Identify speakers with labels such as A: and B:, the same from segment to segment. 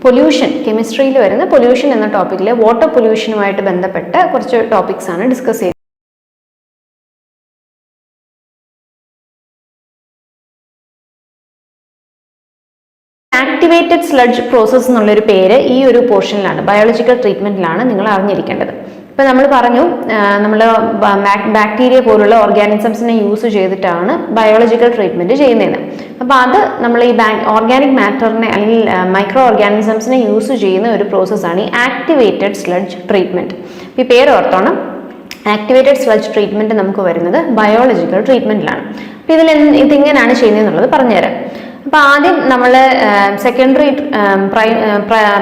A: Pollution, കെമിസ്ട്രിയിൽ വരുന്ന pollution എന്ന ടോപ്പിക്കിൽ വാട്ടർ പൊല്യൂഷനുമായിട്ട് ബന്ധപ്പെട്ട കുറച്ച് ടോപ്പിക്സ് ആണ് ഡിസ്കസ് ചെയ്യുന്നത്. ആക്ടിവേറ്റഡ് സ്ലഡ്ജ് പ്രോസസ് എന്നുള്ളൊരു പേര് ഈ ഒരു പോർഷനിലാണ്, ബയോളജിക്കൽ ട്രീറ്റ്മെന്റിലാണ് നിങ്ങൾ അറിഞ്ഞിരിക്കേണ്ടത്. ഇപ്പം നമ്മൾ പറഞ്ഞു, നമ്മൾ ബാക്ടീരിയ പോലുള്ള ഓർഗാനിസംസിനെ യൂസ് ചെയ്തിട്ടാണ് ബയോളജിക്കൽ ട്രീറ്റ്മെന്റ് ചെയ്യുന്നതെന്ന്. അപ്പോൾ അത് നമ്മൾ ഈ ഓർഗാനിക് മാറ്ററിനെ അല്ലെങ്കിൽ മൈക്രോ ഓർഗാനിസംസിനെ യൂസ് ചെയ്യുന്ന ഒരു പ്രോസസ്സാണ് ഈ ആക്ടിവേറ്റഡ് സ്ലഡ്ജ് ട്രീറ്റ്മെന്റ്. ഈ പേര് ഓർത്തോണം, ആക്ടിവേറ്റഡ് സ്ലഡ്ജ് ട്രീറ്റ്മെന്റ് നമുക്ക് വരുന്നത് ബയോളജിക്കൽ ട്രീറ്റ്മെന്റിലാണ്. അപ്പോൾ ഇതിങ്ങനെയാണ് ചെയ്യുന്നതെന്നുള്ളത് പറഞ്ഞുതരാം. അപ്പോൾ ആദ്യം നമ്മൾ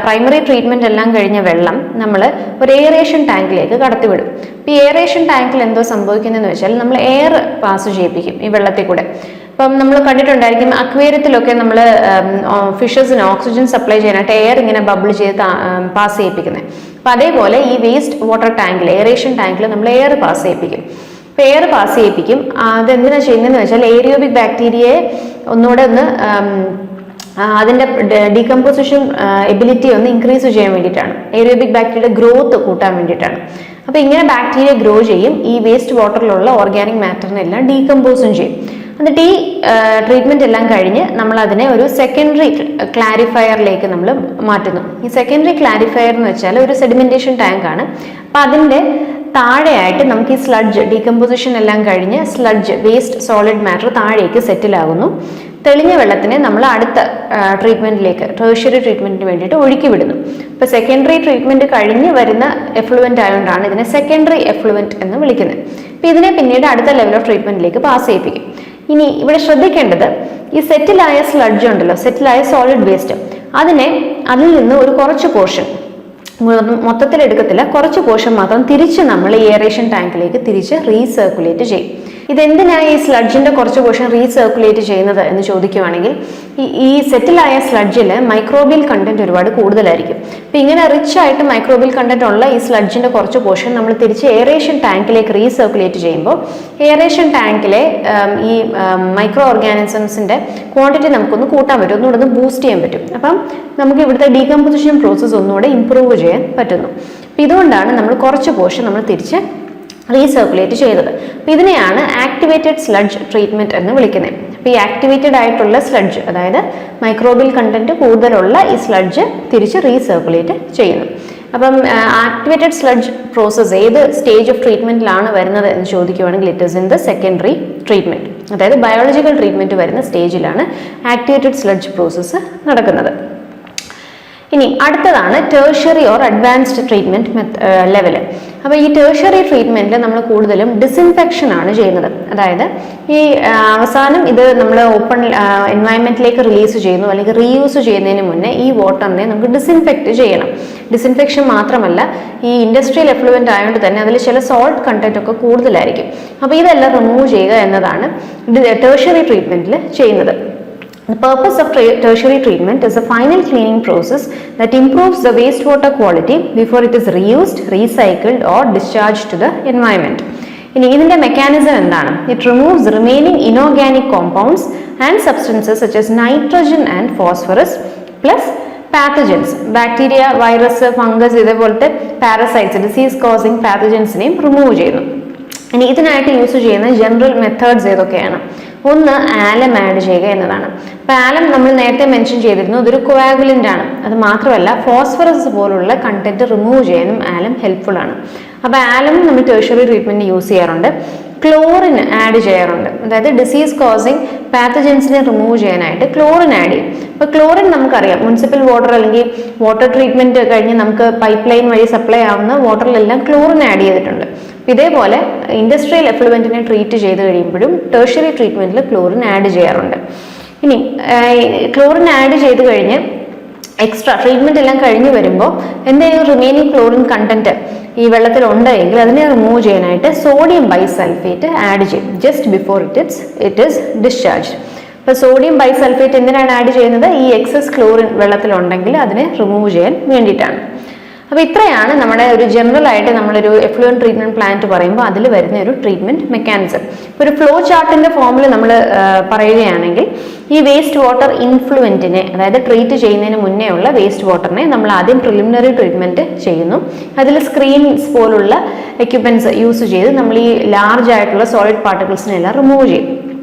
A: പ്രൈമറി ട്രീറ്റ്മെന്റ് എല്ലാം കഴിഞ്ഞ വെള്ളം നമ്മൾ ഒരു എയറേഷൻ ടാങ്കിലേക്ക് കടത്തിവിടും. ഈ എയറേഷൻ ടാങ്കിൽ എന്തോ സംഭവിക്കുന്നതെന്ന് വെച്ചാൽ നമ്മൾ എയർ പാസ് ചെയ്യിപ്പിക്കും ഈ വെള്ളത്തിൽ കൂടെ. അപ്പം നമ്മൾ കണ്ടിട്ടുണ്ടായിരിക്കും അക്വേറിയത്തിലൊക്കെ നമ്മൾ ഫിഷസിന് ഓക്സിജൻ സപ്ലൈ ചെയ്യാനായിട്ട് എയർ ഇങ്ങനെ ബബിൾ ചെയ്ത് പാസ് ചെയ്യിപ്പിക്കുന്നത്. അപ്പം അതേപോലെ ഈ വേസ്റ്റ് വാട്ടർ ടാങ്കിൽ, എയറേഷൻ ടാങ്കിൽ നമ്മൾ എയർ പാസ് ചെയ്യിപ്പിക്കും. അപ്പോൾ എയർ പാസ് ചെയ്യിപ്പിക്കും. അതെന്തിനാണ് ചെയ്യുന്നതെന്ന് വെച്ചാൽ ഏരിയോബിക് ബാക്ടീരിയയെ ഒന്നുകൂടെ ഒന്ന് അതിൻ്റെ ഡീകമ്പോസിഷൻ എബിലിറ്റി ഒന്ന് ഇൻക്രീസ് ചെയ്യാൻ വേണ്ടിയിട്ടാണ്, ഏരിയോബിക് ബാക്ടീരിയയുടെ ഗ്രോത്ത് കൂട്ടാൻ വേണ്ടിയിട്ടാണ്. അപ്പോൾ ഇങ്ങനെ ബാക്ടീരിയ ഗ്രോ ചെയ്യും, ഈ വേസ്റ്റ് വാട്ടറിലുള്ള ഓർഗാനിക് മാറ്ററിനെല്ലാം ഡീകമ്പോസും ചെയ്യും. എന്നിട്ട് ഈ ട്രീറ്റ്മെന്റ് എല്ലാം കഴിഞ്ഞ് നമ്മൾ അതിനെ ഒരു സെക്കൻഡറി ക്ലാരിഫയറിലേക്ക് നമ്മൾ മാറ്റുന്നു. ഈ സെക്കൻഡറി ക്ലാരിഫയർ എന്ന് വെച്ചാൽ ഒരു സെഡിമെന്റേഷൻ ടാങ്ക് ആണ്. അപ്പം അതിൻ്റെ താഴെയായിട്ട് നമുക്ക് ഈ സ്ലഡ്ജ് ഡീകമ്പോസിഷൻ എല്ലാം കഴിഞ്ഞ് സ്ലഡ്ജ് വേസ്റ്റ് സോളിഡ് മാറ്റർ താഴേക്ക് സെറ്റിൽ ആകുന്നു. തെളിഞ്ഞ വെള്ളത്തിനെ നമ്മൾ അടുത്ത ട്രീറ്റ്മെന്റിലേക്ക്, ടെർഷ്യറി ട്രീറ്റ്മെന്റിന് വേണ്ടിയിട്ട് ഒഴുക്കി വിടുന്നു. ഇപ്പോൾ സെക്കൻഡറി ട്രീറ്റ്മെന്റ് കഴിഞ്ഞ് വരുന്ന എഫ്ലുവൻ്റ് ആയതുകൊണ്ടാണ് ഇതിനെ സെക്കൻഡറി എഫ്ലുവൻ്റ് എന്ന് വിളിക്കുന്നത്. അപ്പോൾ ഇതിനെ പിന്നീട് അടുത്ത ലെവൽ ഓഫ് ട്രീറ്റ്മെന്റിലേക്ക് പാസ് ചെയ്യിപ്പിക്കും. ഇനി ഇവിടെ ശ്രദ്ധിക്കേണ്ടത്, ഈ സെറ്റിലായ സ്ലഡ്ജ് ഉണ്ടല്ലോ, സെറ്റിലായ സോളിഡ് വേസ്റ്റ്, അതിൽ നിന്ന് ഒരു കുറച്ച് പോർഷൻ, മൊത്തത്തിൽ എടുക്കത്തില്ല, കുറച്ച് പോർഷൻ മാത്രം തിരിച്ച് നമ്മൾ ഈ എയറേഷൻ ടാങ്കിലേക്ക് തിരിച്ച് റീസർക്കുലേറ്റ് ചെയ്യും. ഇതെന്തിനാണ് ഈ സ്ലഡ്ജിന്റെ കുറച്ച് പോർഷൻ റീസർക്കുലേറ്റ് ചെയ്യുന്നത് എന്ന് ചോദിക്കുവാണെങ്കിൽ, ഈ സെറ്റിലായ സ്ലഡ്ജിൽ മൈക്രോബിയൽ കണ്ടന്റ് ഒരുപാട് കൂടുതലായിരിക്കും. അപ്പം ഇങ്ങനെ റിച്ച് ആയിട്ട് മൈക്രോബിയൽ കണ്ടന്റ് ഉള്ള ഈ സ്ലഡ്ജിന്റെ കുറച്ച് പോർഷൻ നമ്മൾ തിരിച്ച് എയറേഷൻ ടാങ്കിലേക്ക് റീസർക്കുലേറ്റ് ചെയ്യുമ്പോൾ എയറേഷൻ ടാങ്കിലെ ഈ മൈക്രോ ഓർഗാനിസംസിന്റെ ക്വാണ്ടിറ്റി നമുക്കൊന്ന് കൂട്ടാൻ പറ്റും, ഒന്നുകൂടെ ഒന്ന് ബൂസ്റ്റ് ചെയ്യാൻ പറ്റും. അപ്പം നമുക്ക് ഇവിടുത്തെ ഡീകമ്പോസിഷൻ പ്രോസസ്സ് ഒന്നുകൂടെ ഇംപ്രൂവ് ചെയ്യാൻ പറ്റുന്നു. അപ്പം ഇതുകൊണ്ടാണ് നമ്മൾ കുറച്ച് പോർഷൻ നമ്മൾ തിരിച്ച് റീസർക്കുലേറ്റ് ചെയ്തത്. അപ്പം ഇതിനെയാണ് ആക്ടിവേറ്റഡ് സ്ലഡ്ജ് ട്രീറ്റ്മെന്റ് എന്ന് വിളിക്കുന്നത്. അപ്പം ഈ ആക്ടിവേറ്റഡ് ആയിട്ടുള്ള സ്ലഡ്ജ്, അതായത് മൈക്രോബിയൽ കണ്ടന്റ് കൂടുതലുള്ള ഈ സ്ലഡ്ജ് തിരിച്ച് റീസർക്കുലേറ്റ് ചെയ്യുന്നു. അപ്പം ആക്ടിവേറ്റഡ് സ്ലഡ്ജ് പ്രോസസ്സ് ഏത് സ്റ്റേജ് ഓഫ് ട്രീറ്റ്മെന്റിലാണ് വരുന്നത് എന്ന് ചോദിക്കുവാണെങ്കിൽ it is in the secondary treatment, അതായത് ബയോളജിക്കൽ ട്രീറ്റ്മെന്റ് വരുന്ന സ്റ്റേജിലാണ് ആക്ടിവേറ്റഡ് സ്ലഡ്ജ് പ്രോസസ്സ് നടക്കുന്നത്. ഇനി അടുത്തതാണ് tertiary or advanced treatment level. അപ്പോൾ ഈ ടെർഷ്യറി ട്രീറ്റ്മെന്റിൽ നമ്മൾ കൂടുതലും ഡിസിൻഫെക്ഷൻ ആണ് ചെയ്യുന്നത്. അതായത് ഈ അവസാനം ഇത് നമ്മൾ ഓപ്പൺ എൻവയൺമെന്റിലേക്ക് റിലീസ് ചെയ്യുന്നു അല്ലെങ്കിൽ റീയൂസ് ചെയ്യുന്നതിന് മുന്നേ ഈ വാട്ടറിനെ നമുക്ക് ഡിസിൻഫെക്റ്റ് ചെയ്യണം. ഡിസിൻഫെക്ഷൻ മാത്രമല്ല, ഈ ഇൻഡസ്ട്രിയൽ എഫ്ലുവൻ്റ് ആയതുകൊണ്ട് തന്നെ അതിൽ ചില സോൾട്ട് കണ്ടന്റ് ഒക്കെ കൂടുതലായിരിക്കും. അപ്പോൾ ഇതെല്ലാം റിമൂവ് ചെയ്യുക എന്നതാണ് ടെർഷ്യറി ട്രീറ്റ്മെന്റിൽ ചെയ്യുന്നത്. The purpose of tertiary treatment is a final cleaning process that improves the wastewater quality before it is reused, recycled or discharged to the environment. ഇനി ഇതിന്റെ മെക്കാനിസം എന്താണ്? It removes remaining inorganic compounds and substances such as nitrogen and phosphorus plus pathogens, bacteria, virus, fungus ഇതേപോലത്തെ parasites, disease causing പാത്തജൻസിനെയും remove ചെയ്യുന്നു. ഇനി ഇതിനായിട്ട് use ചെയ്യുന്ന general methods ഏതൊക്കെയാണ്? ഒന്ന്, ആലം ആഡ് ചെയ്യുക എന്നതാണ്. അപ്പോൾ ആലം നമ്മൾ നേരത്തെ മെൻഷൻ ചെയ്തിരുന്നു, ഇതൊരു കോയാഗുലൻ്റ് ആണ്. അത് മാത്രമല്ല ഫോസ്ഫറസ് പോലുള്ള കണ്ടന്റ് റിമൂവ് ചെയ്യാനും ആലം ഹെൽപ്ഫുൾ ആണ്. അപ്പോൾ ആലം നമ്മൾ ടെർഷ്യറി ട്രീറ്റ്മെന്റ് യൂസ് ചെയ്യാറുണ്ട്. ക്ലോറിൻ ആഡ് ചെയ്യാറുണ്ട്, അതായത് ഡിസീസ് കോസിങ് പാത്തജൻസിനെ റിമൂവ് ചെയ്യാനായിട്ട് ക്ലോറിൻ ആഡ് ചെയ്യും. അപ്പോൾ ക്ലോറിൻ നമുക്കറിയാം, മുനിസിപ്പൽ വാട്ടർ അല്ലെങ്കിൽ വാട്ടർ ട്രീറ്റ്മെന്റ് കഴിഞ്ഞ് നമുക്ക് പൈപ്പ് ലൈൻ വഴി സപ്ലൈ ആവുന്ന വാട്ടറിലെല്ലാം ക്ലോറിൻ ആഡ് ചെയ്തിട്ടുണ്ട്. ഇതേപോലെ ഇൻഡസ്ട്രിയൽ എഫ്ലുവൻറ്റിനെ ട്രീറ്റ് ചെയ്ത് കഴിയുമ്പോഴും ടെർഷ്യറി ട്രീറ്റ്മെന്റിൽ ക്ലോറിൻ ആഡ് ചെയ്യാറുണ്ട്. ഇനി ക്ലോറിൻ ആഡ് ചെയ്ത് കഴിഞ്ഞ് എക്സ്ട്രാ ട്രീറ്റ്മെന്റ് എല്ലാം കഴിഞ്ഞ് വരുമ്പോൾ എന്തെങ്കിലും റിമൈനിങ് ക്ലോറിൻ കണ്ടന്റ് ഈ വെള്ളത്തിൽ ഉണ്ടെങ്കിൽ അതിനെ റിമൂവ് ചെയ്യാനായിട്ട് സോഡിയം ബൈസൾഫേറ്റ് ആഡ് ചെയ്യും just before it is discharge. അപ്പോൾ സോഡിയം ബൈസൾഫേറ്റ് എന്തിനാണ് ആഡ് ചെയ്യുന്നത്? ഈ എക്സസ് ക്ലോറിൻ വെള്ളത്തിലുണ്ടെങ്കിൽ അതിനെ റിമൂവ് ചെയ്യാൻ വേണ്ടിയിട്ടാണ്. അപ്പോൾ ഇത്രയാണ് നമ്മുടെ ഒരു ജനറൽ ആയിട്ട് നമ്മളൊരു എഫ്ലുവൻറ്റ് ട്രീറ്റ്മെന്റ് പ്ലാന്റ് പറയുമ്പോൾ അതിൽ വരുന്ന ഒരു ട്രീറ്റ്മെന്റ് മെക്കാനിസം. ഒരു ഫ്ലോ ചാർട്ടിന്റെ ഫോമിൽ നമ്മൾ പറയുകയാണെങ്കിൽ ഈ വേസ്റ്റ് വാട്ടർ ഇൻഫ്ലുവൻറ്റിനെ, അതായത് ട്രീറ്റ് ചെയ്യുന്നതിന് മുന്നേ ഉള്ള വേസ്റ്റ് വാട്ടറിനെ നമ്മൾ ആദ്യം പ്രിലിമിനറി ട്രീറ്റ്മെന്റ് ചെയ്യുന്നു. അതിൽ സ്ക്രീൻസ് പോലുള്ള എക്യുപ്മെന്റ്സ് യൂസ് ചെയ്ത് നമ്മൾ ഈ ലാർജ് ആയിട്ടുള്ള സോളിഡ് പാർട്ടിക്കിൾസിനെ എല്ലാം റിമൂവ് ചെയ്യും.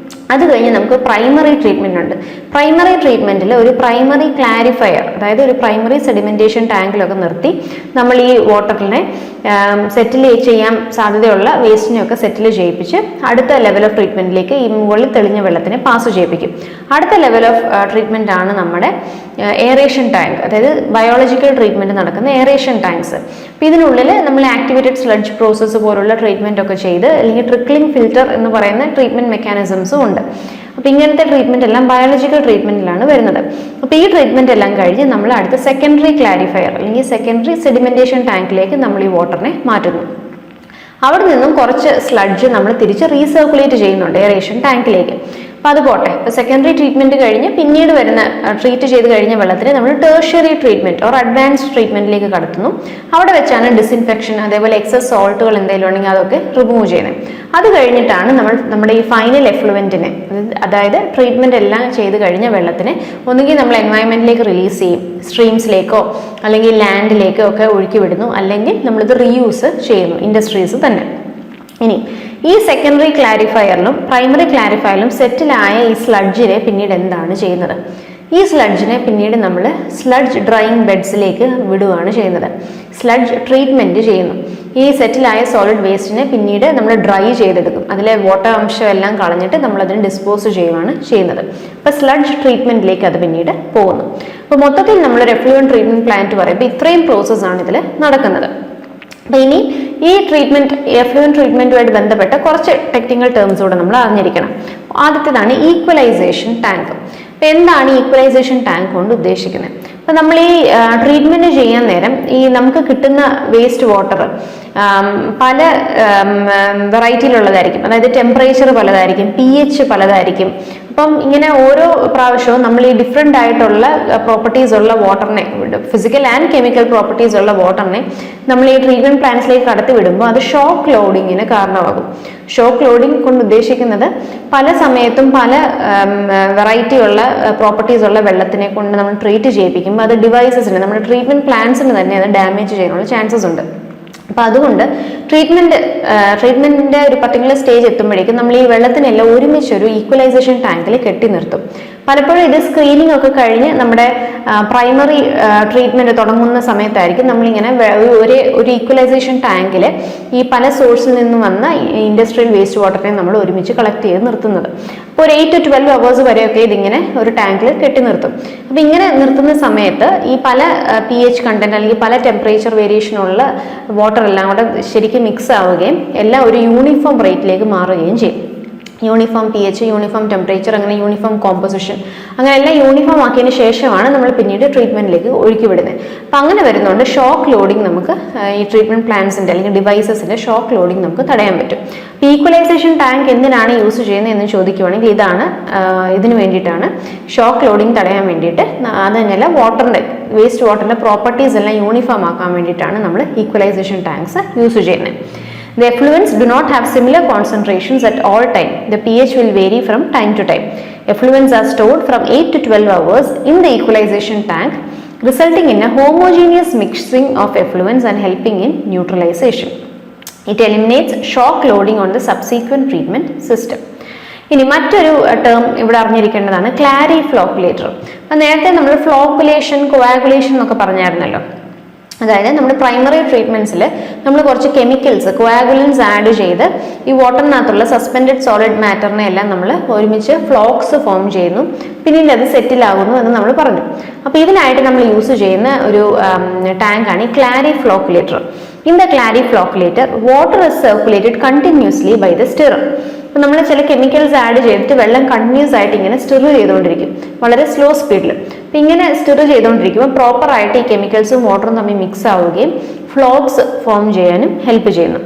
A: അത് കഴിഞ്ഞ് നമുക്ക് പ്രൈമറി ട്രീറ്റ്മെന്റ് ഉണ്ട്. പ്രൈമറി ട്രീറ്റ്മെന്റിൽ ഒരു പ്രൈമറി ക്ലാരിഫയർ, അതായത് ഒരു പ്രൈമറി സെഡിമെന്റേഷൻ ടാങ്കിലൊക്കെ നിർത്തി നമ്മൾ ഈ വാട്ടറിനെ സെറ്റിൽ ചെയ്യാൻ സാധ്യതയുള്ള വേസ്റ്റിനെയൊക്കെ സെറ്റിൽ ചെയ്യിപ്പിച്ച് അടുത്ത ലെവൽ ഓഫ് ട്രീറ്റ്മെന്റിലേക്ക് ഈ മുകളിൽ തെളിഞ്ഞ വെള്ളത്തിനെ പാസ് ചെയ്യിപ്പിക്കും. അടുത്ത ലെവൽ ഓഫ് ട്രീറ്റ്മെന്റ് ആണ് നമ്മുടെ എയറേഷൻ ടാങ്ക്, അതായത് ബയോളജിക്കൽ ട്രീറ്റ്മെന്റ് നടക്കുന്ന എയറേഷൻ ടാങ്ക്സ്. അപ്പോൾ ഇതിനുള്ളിൽ നമ്മൾ ആക്ടിവേറ്റഡ് സ്ലഡ്ജ് പ്രോസസ്സ് പോലുള്ള ട്രീറ്റ്മെന്റ് ഒക്കെ ചെയ്ത്, അല്ലെങ്കിൽ ട്രിക്ലിംഗ് ഫിൽറ്റർ എന്ന് പറയുന്ന ട്രീറ്റ്മെന്റ് മെക്കാനിസംസും ഉണ്ട്. അപ്പോൾ ഇങ്ങനത്തെ ട്രീറ്റ്മെന്റ് എല്ലാം ബയോളജിക്കൽ ട്രീറ്റ്മെന്റിലാണ് വരുന്നത്. അപ്പോൾ ഈ ട്രീറ്റ്മെന്റ് എല്ലാം കഴിഞ്ഞ് നമ്മൾ അടുത്ത സെക്കൻഡറി ക്ലാരിഫയർ അല്ലെങ്കിൽ സെക്കൻഡറി സെഡിമെന്റേഷൻ ടാങ്കിലേക്ക് നമ്മൾ ഈ വാട്ടറിനെ മാറ്റുന്നു. അവിടെ നിന്നും കുറച്ച് സ്ലഡ്ജ് നമ്മൾ തിരിച്ച് റീസർക്കുലേറ്റ് ചെയ്യുന്നുണ്ട് എയറേഷൻ ടാങ്കിലേക്ക്. അപ്പോൾ അത് പോട്ടെ. ഇപ്പോൾ സെക്കൻഡറി ട്രീറ്റ്മെന്റ് കഴിഞ്ഞ് പിന്നീട് വരുന്ന ട്രീറ്റ് ചെയ്ത് കഴിഞ്ഞ വെള്ളത്തിനെ നമ്മൾ ടേർഷ്യറി ട്രീറ്റ്മെന്റ് ഓർ അഡ്വാൻസ്ഡ് ട്രീറ്റ്മെന്റിലേക്ക് കടത്തുന്നു. അവിടെ വെച്ചാണ് ഡിസിൻഫെക്ഷൻ, അതേപോലെ എക്സസ് സോൾട്ടുകൾ എന്തെങ്കിലും ഉണ്ടെങ്കിൽ അതൊക്കെ റിമൂവ് ചെയ്യുന്നത്. അത് കഴിഞ്ഞിട്ടാണ് നമ്മൾ നമ്മുടെ ഈ ഫൈനൽ എഫ്ലുവൻറ്റിനെ, അതായത് ട്രീറ്റ്മെന്റ് എല്ലാം ചെയ്ത് കഴിഞ്ഞ വെള്ളത്തിനെ ഒന്നുകിൽ നമ്മൾ എൻവയൺമെന്റിലേക്ക് റിലീസ് ചെയ്യും, സ്ട്രീംസിലേക്കോ അല്ലെങ്കിൽ ലാൻഡിലേക്കോ ഒക്കെ ഒഴുക്കി വിടുന്നു, അല്ലെങ്കിൽ നമ്മളിത് റീയൂസ് ചെയ്യുന്നു, ഇൻഡസ്ട്രീസ് തന്നെ. ഇനി ഈ സെക്കൻഡറി ക്ലാരിഫയറിലും പ്രൈമറി ക്ലാരിഫയറിലും സെറ്റിലായ ഈ സ്ലഡ്ജിനെ പിന്നീട് എന്താണ് ചെയ്യുന്നത്? ഈ സ്ലഡ്ജിനെ പിന്നീട് നമ്മൾ സ്ലഡ്ജ് ഡ്രൈയിങ് ബെഡ്സിലേക്ക് വിടുകയാണ് ചെയ്യുന്നത്. സ്ലഡ്ജ് ട്രീറ്റ്മെന്റ് ചെയ്യുന്നു. ഈ സെറ്റിലായ സോളിഡ് വേസ്റ്റിനെ പിന്നീട് നമ്മൾ ഡ്രൈ ചെയ്തെടുക്കും. അതിലെ വാട്ടർ അംശം എല്ലാം കളഞ്ഞിട്ട് നമ്മൾ അതിന് ഡിസ്പോസ് ചെയ്യുകയാണ് ചെയ്യുന്നത്. അപ്പോൾ സ്ലഡ്ജ് ട്രീറ്റ്മെന്റിലേക്ക് അത് പിന്നീട് പോകുന്നു. അപ്പോൾ മൊത്തത്തിൽ നമ്മളൊരു എഫ്ലുവൻറ്റ് ട്രീറ്റ്മെന്റ് പ്ലാന്റ് പറയുമ്പോൾ ഇത്രയും പ്രോസസ്സാണ് ഇതിൽ നടക്കുന്നത്. അപ്പോൾ ഇനി ഈ ട്രീറ്റ്മെന്റ് എഫ്ലുവൻറ്റ് ട്രീറ്റ്മെന്റുമായിട്ട് ബന്ധപ്പെട്ട കുറച്ച് ടെക്നിക്കൽ ടേംസ് കൂടെ നമ്മൾ അറിഞ്ഞിരിക്കണം. ആദ്യത്തേതാണ് ഈക്വലൈസേഷൻ ടാങ്ക്. അപ്പോൾ എന്താണ് ഈക്വലൈസേഷൻ ടാങ്ക് കൊണ്ട് ഉദ്ദേശിക്കുന്നത്? അപ്പോൾ നമ്മൾ ഈ ട്രീറ്റ്മെന്റ് ചെയ്യാൻ നേരം ഈ നമുക്ക് കിട്ടുന്ന വേസ്റ്റ് വാട്ടർ പല വെറൈറ്റിയിലുള്ളതായിരിക്കും. അതായത് ടെമ്പറേച്ചർ പലതായിരിക്കും, pH പലതായിരിക്കും. അപ്പം ഇങ്ങനെ ഓരോ പ്രാവശ്യവും നമ്മൾ ഈ ഡിഫറെൻ്റ് ആയിട്ടുള്ള പ്രോപ്പർട്ടീസ് ഉള്ള വാട്ടറിനെ, ഫിസിക്കൽ ആൻഡ് കെമിക്കൽ പ്രോപ്പർട്ടീസ് ഉള്ള വാട്ടറിനെ നമ്മൾ ഈ ട്രീറ്റ്മെന്റ് പ്ലാന്റ്സിലേക്ക് കടത്തി വിടുമ്പോൾ അത് ഷോക്ക് ലോഡിങ്ങിന് കാരണമാകും. ഷോക്ക് ലോഡിങ് കൊണ്ട് ഉദ്ദേശിക്കുന്നത് പല സമയത്തും പല വെറൈറ്റി ഉള്ള പ്രോപ്പർട്ടീസ് ഉള്ള വെള്ളത്തിനെ കൊണ്ട് നമ്മൾ ട്രീറ്റ് ചെയ്യിപ്പിക്കുമ്പോൾ അത് ഡിവൈസസിന്, നമ്മുടെ ട്രീറ്റ്മെന്റ് പ്ലാന്റ്സിന് തന്നെ അത് ഡാമേജ് ചെയ്യാനുള്ള ചാൻസസ് ഉണ്ട്. അപ്പോൾ അതുകൊണ്ട് ട്രീറ്റ്മെന്റിന്റെ ഒരു പർട്ടിക്കുലർ സ്റ്റേജ് എത്തുമ്പോഴേക്കും നമ്മൾ ഈ വെള്ളത്തിനെല്ലാം ഒരുമിച്ച് ഒരു ഈക്വലൈസേഷൻ ടാങ്കിൽ കെട്ടി നിർത്തും. പലപ്പോഴും ഇത് സ്ക്രീനിങ് ഒക്കെ കഴിഞ്ഞ് നമ്മുടെ പ്രൈമറി ട്രീറ്റ്മെന്റ് തുടങ്ങുന്ന സമയത്തായിരിക്കും നമ്മളിങ്ങനെ ഒരു ഈക്വലൈസേഷൻ ടാങ്കിൽ ഈ പല സോഴ്സിൽ നിന്നും വന്ന ഇൻഡസ്ട്രിയൽ വേസ്റ്റ് വാട്ടറിനെ നമ്മൾ ഒരുമിച്ച് കളക്ട് ചെയ്ത് നിർത്തുന്നത്. അപ്പോൾ ഒരു 8 to 12 hours വരെയൊക്കെ ഇതിങ്ങനെ ഒരു ടാങ്കിൽ കെട്ടി നിർത്തും. അപ്പോൾ ഇങ്ങനെ നിർത്തുന്ന സമയത്ത് ഈ പല pH കണ്ടന്റ് അല്ലെങ്കിൽ പല ടെമ്പറേച്ചർ വേരിയേഷനുള്ള വാട്ടർ എല്ലാം കൂടെ ശരിക്കും മിക്സ് ആവുകയും എല്ലാം ഒരു യൂണിഫോം റേറ്റിലേക്ക് മാറുകയും ചെയ്യും. യൂണിഫോം pH, യൂണിഫോം ടെമ്പറേച്ചർ, അങ്ങനെ യൂണിഫോം കോമ്പോസിഷൻ, അങ്ങനെ എല്ലാം യൂണിഫോം ആക്കിയതിന് ശേഷമാണ് നമ്മൾ പിന്നീട് ട്രീറ്റ്മെന്റിലേക്ക് ഒഴുക്കി വിടുന്നത്. അപ്പം അങ്ങനെ വരുന്നതുകൊണ്ട് ഷോക്ക് ലോഡിങ് നമുക്ക് ഈ ട്രീറ്റ്മെന്റ് പ്ലാന്റ്സിന്റെ അല്ലെങ്കിൽ ഡിവൈസസിന്റെ ഷോക്ക് ലോഡിങ് നമുക്ക് തടയാൻ പറ്റും. ഈക്വലൈസേഷൻ ടാങ്ക് എന്തിനാണ് യൂസ് ചെയ്യുന്നത് എന്ന് ചോദിക്കുവാണെങ്കിൽ ഇതിന് വേണ്ടിയിട്ടാണ്, ഷോക്ക് ലോഡിങ് തടയാൻ വേണ്ടിയിട്ട്. അത് തന്നെയല്ല, വേസ്റ്റ് വാട്ടറിന്റെ പ്രോപ്പർട്ടീസ് എല്ലാം യൂണിഫോം ആക്കാൻ വേണ്ടിയിട്ടാണ് നമ്മൾ ഈക്വലൈസേഷൻ ടാങ്ക്സ് യൂസ് ചെയ്യുന്നത്. The effluents do not have similar concentrations at all time. The pH will vary from time to time. Effluents are stored from 8 to 12 hours in the equalization tank, resulting in a homogeneous mixing of effluents and helping in neutralization. It eliminates shock loading on the subsequent treatment system. ഇനി മറ്റൊരു term ഇവിടെ അറിഞ്ഞിരിക്കേണ്ടതാണ് ക്ലാരിഫ്ലോക്കുലേറ്റർ. അപ്പം നേരത്തെ നമ്മൾ flocculation, coagulation എന്നൊക്കെ പറഞ്ഞായിരുന്നല്ലോ. അതായത് നമ്മുടെ primary ട്രീറ്റ്മെന്റ്സിൽ നമ്മൾ കുറച്ച് കെമിക്കൽസ്, കോയാഗുലൻസ് ആഡ് ചെയ്ത് ഈ വാട്ടറിനകത്തുള്ള സസ്പെൻഡഡ് സോളിഡ് മാറ്ററിനെ എല്ലാം നമ്മൾ ഒരുമിച്ച് ഫ്ലോക്സ് ഫോം ചെയ്യുന്നു, പിന്നീട് അത് സെറ്റിൽ ആകുന്നു എന്ന് നമ്മൾ പറഞ്ഞു. അപ്പോൾ ഇതിനായിട്ട് നമ്മൾ യൂസ് ചെയ്യുന്ന ഒരു ടാങ്കാണ് ഈ clariflocculator. In the clariflocculator water is circulated continuously by the stirrer. അപ്പോൾ നമ്മൾ ചില കെമിക്കൽസ് ആഡ് ചെയ്തിട്ട് വെള്ളം കണ്ടിന്യൂസ് ആയിട്ട് ഇങ്ങനെ സ്റ്റിർ ചെയ്തുകൊണ്ടിരിക്കും, വളരെ സ്ലോ സ്പീഡിൽ. അപ്പം ഇങ്ങനെ സ്റ്റിർ ചെയ്തുകൊണ്ടിരിക്കുമ്പോൾ പ്രോപ്പറായിട്ട് ഈ കെമിക്കൽസും വാട്ടറും തമ്മിൽ മിക്സ് ആവുകയും ഫ്ലോക്സ് ഫോം ചെയ്യാനും ഹെൽപ്പ് ചെയ്യുന്നു.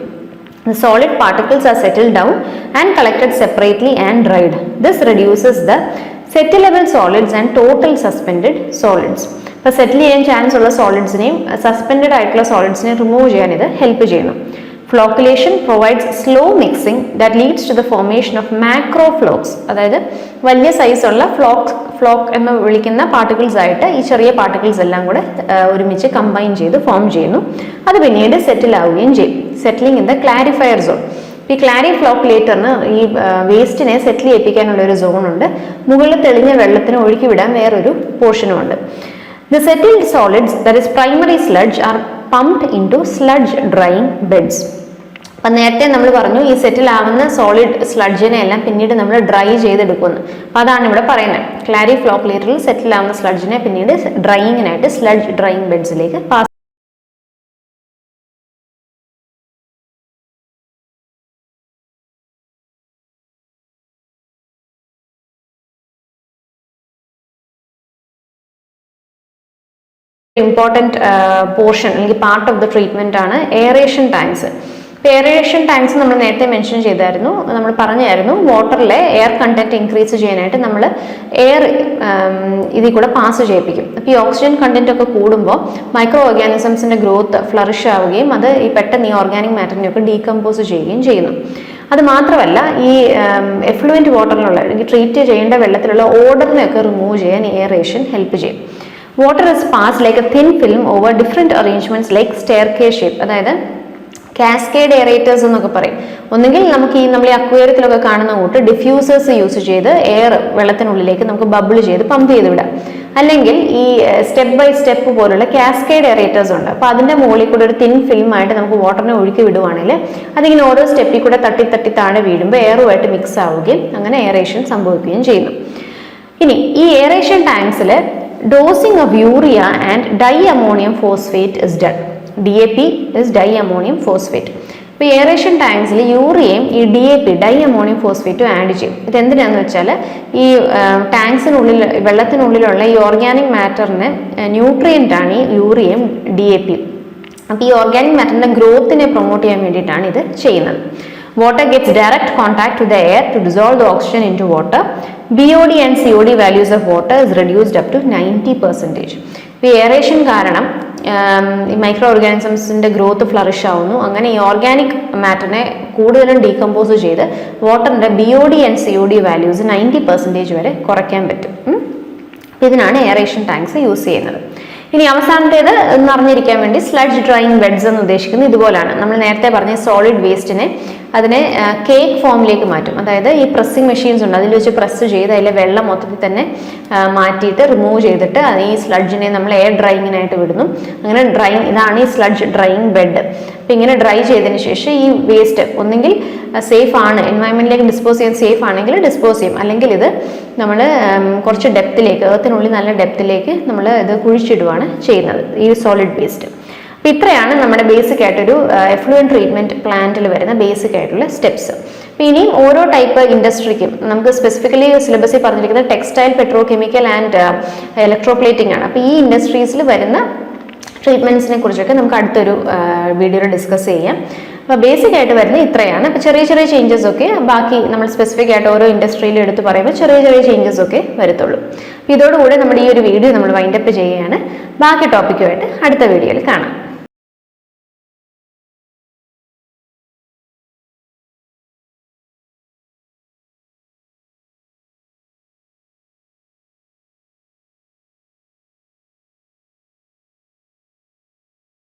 A: The solid particles are settled down and collected separately and dried. This reduces the settleable solids and total suspended solids. അപ്പോൾ സെറ്റിൽ ചെയ്യാൻ ചാൻസ് ഉള്ള സോളിഡ്സിനെയും സസ്പെൻഡഡ് ആയിട്ടുള്ള സോളിഡ്സിനെയും റിമൂവ് ചെയ്യാൻ ഇത് ഹെൽപ്പ് ചെയ്യുന്നു. Flocculation provides slow mixing that leads to the formation of macro flocs. അതായത് വലിയ സൈസുള്ള ഫ്ലോക്ക് എന്ന് വിളിക്കുന്ന പാർട്ടിക്കിൾസ് ആയിട്ട് ഈ ചെറിയ പാർട്ടിക്കിൾസ് എല്ലാം കൂടെ ഒരുമിച്ച് കമ്പൈൻ ചെയ്ത് ഫോം ചെയ്യുന്നു. അത് പിന്നീട് സെറ്റിൽ ആവുകയും ചെയ്യും. Settling in the clarifier zone. ഈ ക്ലാരി ഫ്ലോക്കുലേറ്ററിന് ഈ വേസ്റ്റിനെ സെറ്റിൽ ചെയ്യിപ്പിക്കാനുള്ള ഒരു സോണുണ്ട്. മുകളിൽ തെളിഞ്ഞ വെള്ളത്തിന് ഒഴുക്കി വിടാൻ വേറൊരു പോർഷനും ഉണ്ട്. The settled solids, that is primary sludge, are pumped into sludge drying beds. അപ്പം നേരത്തെ നമ്മൾ പറഞ്ഞു ഈ സെറ്റിൽ ആവുന്ന സോളിഡ് സ്ലഡ്ജിനെ എല്ലാം പിന്നീട് നമ്മൾ ഡ്രൈ ചെയ്തെടുക്കുന്നു. അപ്പം അതാണ് ഇവിടെ പറയുന്നത്. ക്ലാരി ഫ്ലോക്കുലേറ്ററിൽ സെറ്റിൽ ആവുന്ന സ്ലഡ്ജിനെ പിന്നീട് ഡ്രൈയിങ്ങിനായിട്ട് സ്ലഡ്ജ് ഡ്രൈയിങ് ബെഡ്സിലേക്ക് പാസ്. ഇമ്പോർട്ടൻറ്റ് പോർഷൻ അല്ലെങ്കിൽ പാർട്ട് ഓഫ് ദ ട്രീറ്റ്മെന്റ് ആണ് എയറേഷൻ ടാങ്ക്സ്. എയറേഷൻ ടാങ്ക്സ് നമ്മൾ നേരത്തെ മെൻഷൻ ചെയ്തായിരുന്നു, നമ്മൾ പറഞ്ഞായിരുന്നു വാട്ടറിലെ എയർ കണ്ടന്റ് ഇൻക്രീസ് ചെയ്യാനായിട്ട് നമ്മൾ എയർ ഇതിൽ കൂടെ പാസ് ചെയ്യിപ്പിക്കും. അപ്പോൾ ഈ ഓക്സിജൻ കണ്ടന്റ് ഒക്കെ കൂടുമ്പോൾ മൈക്രോ ഓർഗാനിസംസിന്റെ ഗ്രോത്ത് ഫ്ലറിഷ് ആവുകയും അത് ഈ പെട്ടെന്ന് ഈ ഓർഗാനിക് മാറ്ററിനെയൊക്കെ ഡീകമ്പോസ് ചെയ്യുകയും ചെയ്യുന്നു. അത് മാത്രമല്ല ഈ എഫ്ലുവൻറ്റ് വാട്ടറിലുള്ള അല്ലെങ്കിൽ ട്രീറ്റ് ചെയ്യേണ്ട വെള്ളത്തിലുള്ള ഓർഡറിനെയൊക്കെ റിമൂവ് ചെയ്യാൻ എയറേഷൻ ഹെൽപ്പ് ചെയ്യും. Water is passed like a thin film over different arrangements like staircase shape. അതായത് കാസ്കേഡ് എയറേറ്റേഴ്സ് എന്നൊക്കെ പറയും. ഒന്നുകിൽ നമുക്ക് നമ്മൾ ഈ അക്വേറിയത്തിലൊക്കെ കാണുന്ന കൂട്ട് ഡിഫ്യൂസേഴ്സ് യൂസ് ചെയ്ത് എയർ വെള്ളത്തിനുള്ളിലേക്ക് നമുക്ക് ബബിൾ ചെയ്ത് പമ്പ് ചെയ്ത് വിടാം. അല്ലെങ്കിൽ ഈ സ്റ്റെപ്പ് ബൈ സ്റ്റെപ്പ് പോലുള്ള കാസ്കേഡ് എയറേറ്റേഴ്സ് ഉണ്ട്. അപ്പോൾ അതിൻ്റെ മുകളിൽ കൂടെ ഒരു തിൻ ഫിലിമായിട്ട് നമുക്ക് വാട്ടറിനെ ഒഴുക്കി വിടുവാണെങ്കിൽ അതിങ്ങനെ ഓരോ സ്റ്റെപ്പിൽ കൂടെ തട്ടി തട്ടി താഴെ വീഴുമ്പോൾ എയറുമായിട്ട് മിക്സ് ആവുകയും അങ്ങനെ എയറേഷൻ സംഭവിക്കുകയും ചെയ്യുന്നു. ഇനി ഈ aeration ടാങ്ക്സിൽ dosing of urea and diammonium phosphate is done. DAP is diammonium phosphate. ഇപ്പോൾ എയറേഷൻ ടാങ്ക്സിൽ യൂറിയയും ഈ DAP ഡൈഅമോണിയം ഫോസ്ഫേറ്റും ആഡ് ചെയ്യും. ഇതെന്തിനാന്ന് വെച്ചാൽ ഈ ടാങ്ക്സിനുള്ളിൽ വെള്ളത്തിനുള്ളിലുള്ള ഈ ഓർഗാനിക് മാറ്ററിന് ന്യൂട്രിയൻ്റ് ആണ് ഈ യൂറിയയും DAP. അപ്പോൾ ഈ ഓർഗാനിക് മാറ്ററിൻ്റെ ഗ്രോത്തിനെ പ്രൊമോട്ട് ചെയ്യാൻ വേണ്ടിയിട്ടാണ് ഇത് ചെയ്യുന്നത്. Water gets direct contact with the air to dissolve the oxygen into water. BOD and COD values of water is reduced up to 90%. ഈ എയറേഷൻ കാരണം ഈ മൈക്രോ ഓർഗാനിസംസിൻ്റെ ഗ്രോത്ത് ഫ്ലറിഷ് ആവുന്നു. അങ്ങനെ ഈ ഓർഗാനിക് മാറ്ററിനെ കൂടുതലും ഡീകമ്പോസ് ചെയ്ത് വാട്ടറിൻ്റെ BOD ആൻഡ് COD വാല്യൂസ് 90% വരെ കുറയ്ക്കാൻ പറ്റും. ഇതിനാണ് എയറേഷൻ ടാങ്ക്സ് യൂസ് ചെയ്യുന്നത്. ഇനി അവസാനത്തേത് എന്ന് അറിഞ്ഞിരിക്കാൻ വേണ്ടി സ്ലഡ്ജ് ഡ്രൈയിങ് ബെഡ്സ് എന്ന് ഉദ്ദേശിക്കുന്നത് ഇതുപോലാണ്. നമ്മൾ നേരത്തെ പറഞ്ഞ സോളിഡ് വേസ്റ്റിനെ അതിനെ കേക്ക് ഫോമിലേക്ക് മാറ്റും. അതായത് ഈ പ്രസ്സിങ് മെഷീൻസ് ഉണ്ട്, അതിൽ വെച്ച് പ്രസ് ചെയ്ത് അതിലെ വെള്ളം മൊത്തത്തിൽ തന്നെ മാറ്റിയിട്ട് റിമൂവ് ചെയ്തിട്ട് അത് ഈ സ്ലഡ്ജിനെ നമ്മൾ എയർ ഡ്രൈയിങ്ങിനായിട്ട് വിടുന്നു. അങ്ങനെ ഇതാണ് ഈ സ്ലഡ്ജ് ഡ്രൈയിങ് ബെഡ്. അപ്പം ഇങ്ങനെ ഡ്രൈ ചെയ്തതിന് ശേഷം ഈ വേസ്റ്റ് ഒന്നെങ്കിൽ സേഫ് ആണ്, എൻവയൺമെന്റിലേക്ക് ഡിസ്പോസ് ചെയ്യാൻ സേഫ് ആണെങ്കിൽ ഡിസ്പോസ് ചെയ്യും, അല്ലെങ്കിൽ ഇത് നമ്മൾ കുറച്ച് ഡെപ്തിലേക്ക് എർത്തിനുള്ളിൽ നല്ല ഡെപ്തിലേക്ക് നമ്മൾ ഇത് കുഴിച്ചിടുകയാണ് ചെയ്യുന്നത് ഈ സോളിഡ് വേസ്റ്റ്. അപ്പോൾ ഇത്രയാണ് നമ്മുടെ ബേസിക് ആയിട്ടൊരു എഫ്ലുവൻറ്റ് ട്രീറ്റ്മെൻറ്റ് പ്ലാന്റിൽ വരുന്ന ബേസിക് ആയിട്ടുള്ള സ്റ്റെപ്സ്. അപ്പോൾ ഇനിയും ഓരോ ടൈപ്പ് ഇൻഡസ്ട്രിക്കും നമുക്ക് സ്പെസിഫിക്കലി സിലബസിൽ പറഞ്ഞിരിക്കുന്നത് textile, petrochemical and electroplating ആണ്. അപ്പോൾ ഈ ഇൻഡസ്ട്രീസിൽ വരുന്ന ട്രീറ്റ്മെൻറ്റ്സിനെ കുറിച്ചൊക്കെ നമുക്ക് അടുത്തൊരു വീഡിയോയിൽ ഡിസ്കസ് ചെയ്യാം. അപ്പോൾ ബേസിക് ആയിട്ട് വരുന്നത് ഇത്രയാണ്. അപ്പോൾ ചെറിയ ചെറിയ ചേഞ്ചസ് ഒക്കെ ബാക്കി നമ്മൾ സ്പെസിഫിക് ആയിട്ട് ഓരോ ഇൻഡസ്ട്രിയിൽ എടുത്ത് പറയുമ്പോൾ ചെറിയ ചെറിയ ചേഞ്ചസ് ഒക്കെ വരത്തുള്ളൂ. അപ്പോൾ ഇതോടുകൂടെ നമ്മുടെ ഈ ഒരു വീഡിയോ നമ്മൾ വൈൻഡപ്പ് ചെയ്യുകയാണ്. ബാക്കി ടോപ്പിക്കുമായിട്ട് അടുത്ത വീഡിയോയിൽ കാണാം.